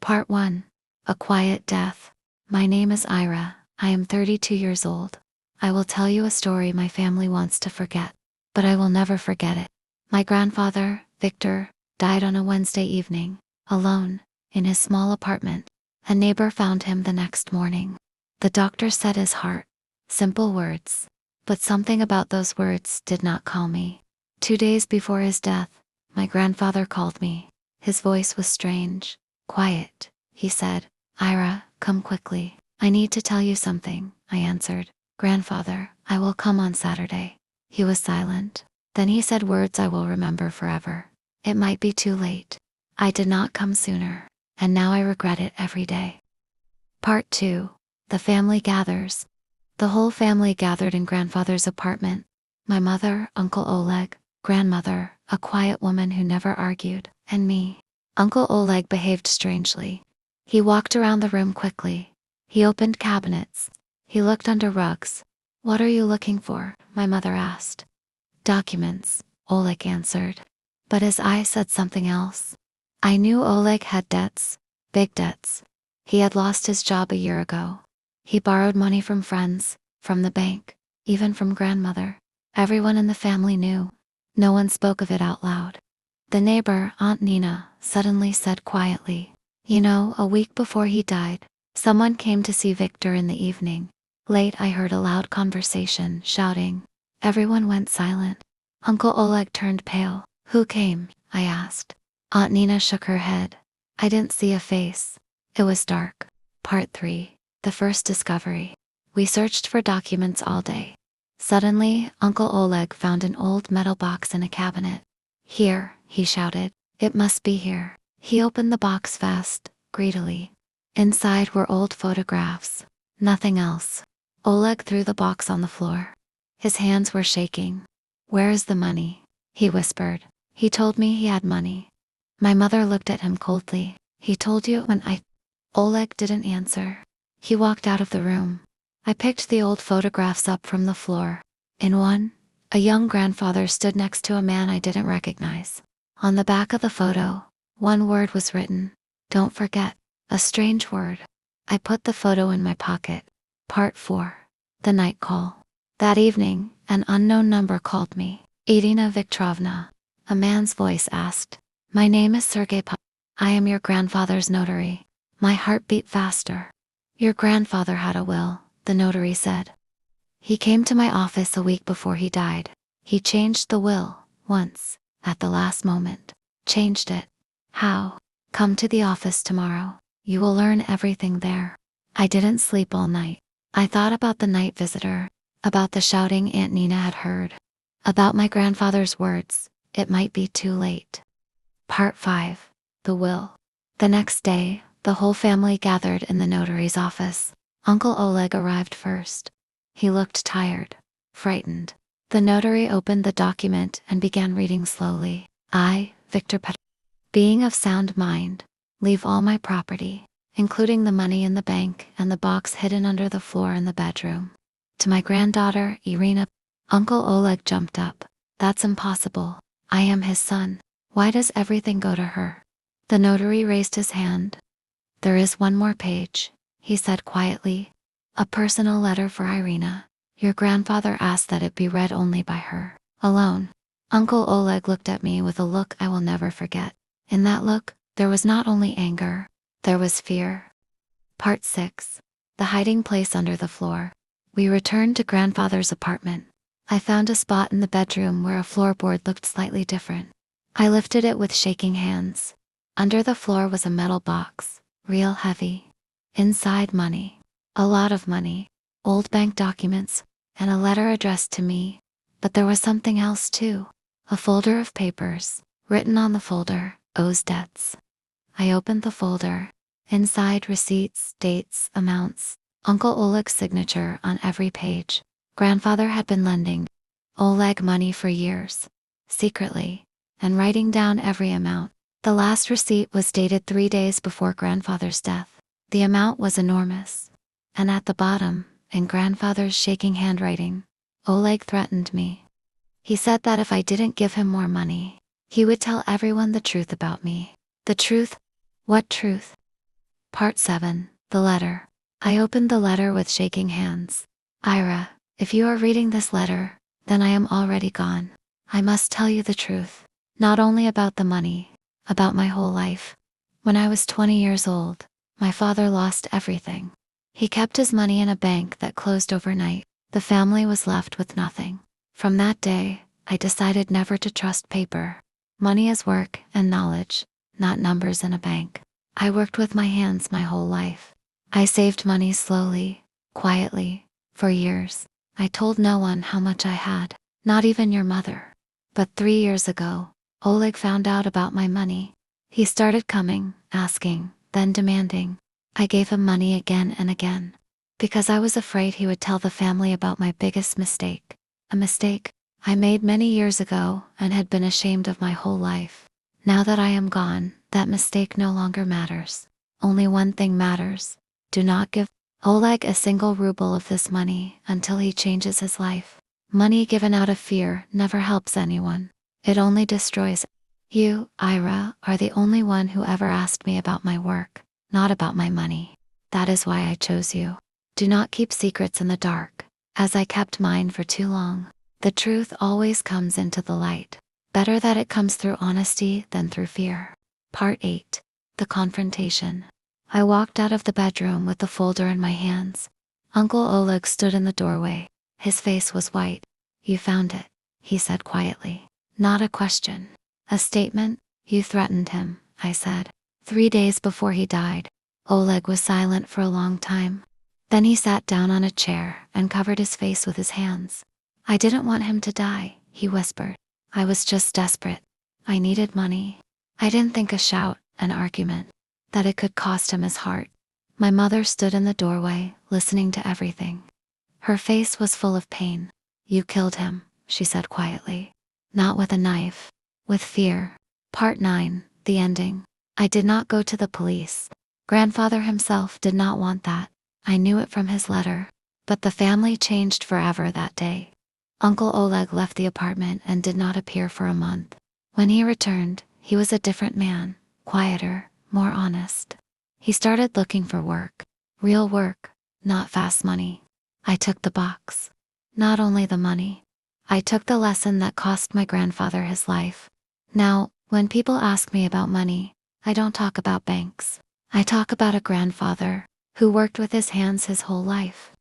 Part 1. A Quiet Death. My name is Ira. I am 32 years old. I will tell you a story my family wants to forget, but I will never forget it. My grandfather, Victor, died on a Wednesday evening, alone, in his small apartment. A neighbor found him the next morning. The doctor said his heart. Simple words. But something about those words did not calm me. 2 days before his death, my grandfather called me. His voice was strange. Quiet. He said, "Ira, come quickly. I need to tell you something," I answered. "Grandfather, I will come on Saturday." He was silent. Then he said words I will remember forever. "It might be too late. I did not come sooner, and now I regret it every day." Part 2. The family gathers. The whole family gathered in grandfather's apartment. My mother, Uncle Oleg, grandmother, a quiet woman who never argued, and me. Uncle Oleg behaved strangely. He walked around the room quickly. He opened cabinets. He looked under rugs. "What are you looking for?" my mother asked. "Documents," Oleg answered. But his eyes said something else. I knew Oleg had debts, big debts. He had lost his job a year ago. He borrowed money from friends, from the bank, even from grandmother. Everyone in the family knew. No one spoke of it out loud. The neighbor, Aunt Nina, suddenly said quietly, "You know, a week before he died, someone came to see Victor in the evening. Late I heard a loud conversation, shouting." Everyone went silent. Uncle Oleg turned pale. "Who came?" I asked. Aunt Nina shook her head. "I didn't see a face. It was dark." Part 3. The first discovery. We searched for documents all day. Suddenly, Uncle Oleg found an old metal box in a cabinet. "Here," he shouted. "It must be here." He opened the box fast, greedily. Inside were old photographs. Nothing else. Oleg threw the box on the floor. His hands were shaking. "Where is the money?" he whispered. "He told me he had money." My mother looked at him coldly. "He told you when I—" Oleg didn't answer. He walked out of the room. I picked the old photographs up from the floor. In one, a young grandfather stood next to a man I didn't recognize. On the back of the photo, one word was written. "Don't forget." A strange word. I put the photo in my pocket. Part 4. The night call. That evening, an unknown number called me. "Irina Viktorovna." A man's voice asked. "My name is Sergei Pa. I am your grandfather's notary." My heart beat faster. "Your grandfather had a will," the notary said. "He came to my office a week before he died. He changed the will, once, at the last moment. Changed it. How? Come to the office tomorrow. You will learn everything there." I didn't sleep all night. I thought about the night visitor, about the shouting Aunt Nina had heard, about my grandfather's words, "It might be too late." Part 5. The will. The next day, the whole family gathered in the notary's office. Uncle Oleg arrived first. He looked tired, frightened. The notary opened the document and began reading slowly. "I, Victor Pet, being of sound mind, leave all my property, including the money in the bank and the box hidden under the floor in the bedroom, to my granddaughter, Irina." Uncle Oleg jumped up. "That's impossible. I am his son. Why does everything go to her?" The notary raised his hand. "There is one more page," he said quietly. "A personal letter for Irina. Your grandfather asked that it be read only by her, alone." Uncle Oleg looked at me with a look I will never forget. In that look, there was not only anger, there was fear. Part 6. The hiding place under the floor. We returned to grandfather's apartment. I found a spot in the bedroom where a floorboard looked slightly different. I lifted it with shaking hands. Under the floor was a metal box, real heavy. Inside, money. A lot of money. Old bank documents, and a letter addressed to me. But there was something else too. A folder of papers. Written on the folder, "Owes debts." I opened the folder. Inside, receipts, dates, amounts. Uncle Oleg's signature on every page. Grandfather had been lending Oleg money for years, secretly, and writing down every amount. The last receipt was dated 3 days before grandfather's death. The amount was enormous. And at the bottom, in grandfather's shaking handwriting, Oleg threatened me. He said that if I didn't give him more money, he would tell everyone the truth about me. The truth? What truth? Part 7. The letter. I opened the letter with shaking hands. Ira, if you are reading this letter, then I am already gone. I must tell you the truth. Not only about the money, about my whole life. When I was 20 years old, my father lost everything. He kept his money in a bank that closed overnight. The family was left with nothing. From that day, I decided never to trust paper. Money is work and knowledge, not numbers in a bank. I worked with my hands my whole life. I saved money slowly, quietly, for years. I told no one how much I had, not even your mother. But 3 years ago, Oleg found out about my money. He started coming, asking, then demanding. I gave him money again and again. Because I was afraid he would tell the family about my biggest mistake. A mistake I made many years ago and had been ashamed of my whole life. Now that I am gone, that mistake no longer matters. Only one thing matters. Do not give Oleg a single ruble of this money until he changes his life. Money given out of fear never helps anyone. It only destroys. You, Ira, are the only one who ever asked me about my work, not about my money. That is why I chose you. Do not keep secrets in the dark, as I kept mine for too long. The truth always comes into the light. Better that it comes through honesty than through fear. Part 8. The confrontation. I walked out of the bedroom with the folder in my hands. Uncle Oleg stood in the doorway. His face was white. You found it, he said quietly. Not a question. A statement? You threatened him, I said. 3 days before he died. Oleg was silent for a long time. Then he sat down on a chair and covered his face with his hands. I didn't want him to die, he whispered. I was just desperate. I needed money. I didn't think a shout, an argument, that it could cost him his heart. My mother stood in the doorway, listening to everything. Her face was full of pain. You killed him, she said quietly. Not with a knife, with fear. Part 9. The ending. I did not go to the police. Grandfather himself did not want that. I knew it from his letter. But the family changed forever that day. Uncle Oleg left the apartment and did not appear for a month. When he returned, he was a different man, quieter, more honest. He started looking for work. Real work, not fast money. I took the box. Not only the money. I took the lesson that cost my grandfather his life. Now, when people ask me about money, I don't talk about banks. I talk about a grandfather who worked with his hands his whole life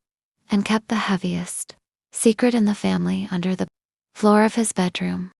and kept the heaviest secret in the family under the floor of his bedroom.